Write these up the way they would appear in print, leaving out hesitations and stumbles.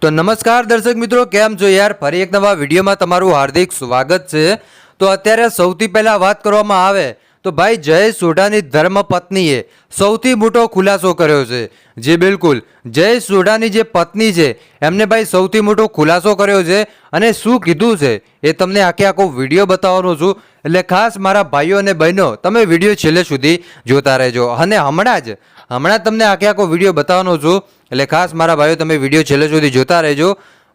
तो नमस्कार दर्शक मित्रों, केम छो यार। फरी एक नवा विडियो में तमारू हार्दिक स्वागत है। तो अत्यारे सौथी पहला बात करवामां आवे तो भाई जयेश सोढानी धर्मपत्नीए सौथी मोटो खुलासो कर्यो छे। जी बिल्कुल, जयेश सोढानी जे पत्नी छे एमने भाई सौथी मोटो खुलासो कर्यो छे अने शुं कीधुं छे ए तमने आखे आखो विडियो बताववानो छुं। એટલે ખાસ મારા ભાઈઓ અને બહેનો તમે વિડીયો છેલ્લે સુધી જોતા રહેજો અને હમણાં તમને આખે આખો વિડીયો બતાવવાનો છું। એટલે ખાસ મારા ભાઈઓ તમે વિડીયો છેલ્લે સુધી જોતા રહેજો।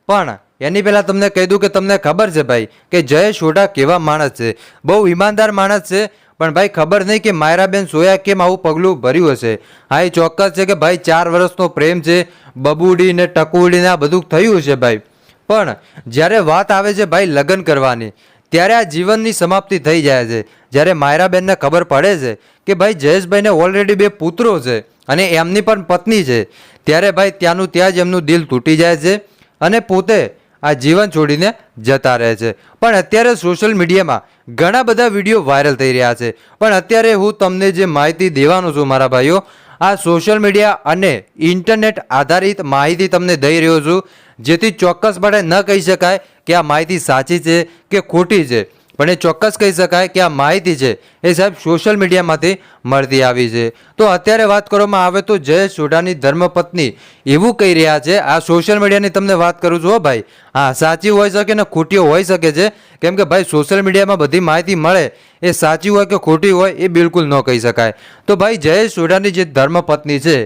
પણ એની પહેલાં તમને કહી દઉં કે તમને ખબર છે ભાઈ કે જયેશ સોઢા કેવા માણસ છે, બહુ ઈમાનદાર માણસ છે। પણ ભાઈ ખબર નહીં કે માયરાબેન સોયા કેમ આવું પગલું ભર્યું હશે। હા, એ ચોક્કસ છે કે ભાઈ 4 વર્ષનો પ્રેમ છે, બબુડી ને ટકુડી ને આ બધું થયું છે ભાઈ। પણ જ્યારે વાત આવે છે ભાઈ લગ્ન કરવાની ત્યારે આ જીવનની સમાપ્તિ થઈ જાય છે। જ્યારે માયરાબેનને ખબર પડે છે કે ભાઈ જયેશભાઈને ઓલરેડી 2 પુત્રો છે અને એમની પણ પત્ની છે, ત્યારે ભાઈ ત્યાંનું ત્યાં જ એમનું દિલ તૂટી જાય છે અને પોતે આ જીવન છોડીને જતા રહે છે। પણ અત્યારે સોશિયલ મીડિયામાં ઘણા બધા વિડીયો વાયરલ થઈ રહ્યા છે। પણ અત્યારે હું તમને જે માહિતી દેવાનો છું મારા ભાઈઓ, આ સોશિયલ મીડિયા અને ઇન્ટરનેટ આધારિત માહિતી તમને દઈ રહ્યો છું, જેથી ચોક્કસપણે ન કહી શકાય કે આ માહિતી સાચી છે કે ખોટી છે। પણ એ ચોક્કસ કહી શકાય કે આ માહિતી છે એ સાહેબ સોશિયલ મીડિયામાંથી મળતી આવી છે। તો અત્યારે વાત કરવામાં આવે તો જયેશ સોઢાની ધર્મપત્ની એવું કહી રહ્યા છે, આ સોશિયલ મીડિયાની તમને વાત કરું છું હો ભાઈ। હા, સાચી હોઈ શકે ને ખોટી હોઈ શકે છે, કેમ કે ભાઈ સોશિયલ મીડિયામાં બધી માહિતી મળે એ સાચી હોય કે ખોટી હોય એ બિલકુલ ન કહી શકાય। તો ભાઈ જયેશ સોઢાની જે ધર્મપત્ની છે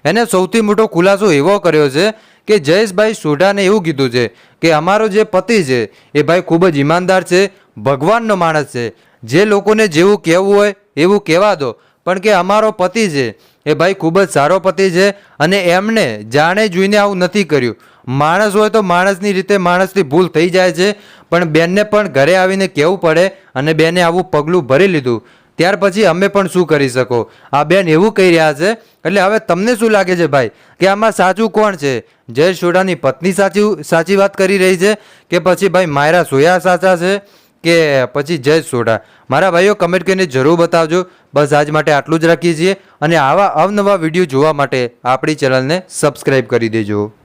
એને સૌથી મોટો ખુલાસો એવો કર્યો છે કે જયેશભાઈ સોઢાને એવું કીધું છે કે અમારો જે પતિ છે એ ભાઈ ખૂબ જ ઈમાનદાર છે, ભગવાનનો માણસ છે, જે લોકોને જેવું કહેવું હોય એવું કહેવા દો, પણ કે અમારો પતિ છે એ ભાઈ ખૂબ જ સારો પતિ છે અને એમણે જાણે જોઈને આવું નથી કર્યું। માણસ હોય તો માણસની રીતે માણસથી ભૂલ થઈ જાય છે, પણ બેનને પણ ઘરે આવીને કહેવું પડે અને બેને આવું પગલું ભરી લીધું, ત્યાર પછી અમે પણ શું કરી શકો। આ બેન એવું કહી રહ્યા છે। એટલે હવે તમને શું લાગે છે ભાઈ કે આમાં સાચું કોણ છે? જયેશ સોઢાની પત્ની સાચી વાત કરી રહી છે કે પછી ભાઈ માયરા સોયા સાચા છે કે પછી જયેશ સોઢા? મારા ભાઈઓ કમેન્ટ કરીને જરૂર બતાવજો। બસ આજ માટે આટલું જ રાખીએ છીએ અને આવા અવનવા વિડીયો જોવા માટે આપણી ચેનલને સબસ્ક્રાઈબ કરી દેજો।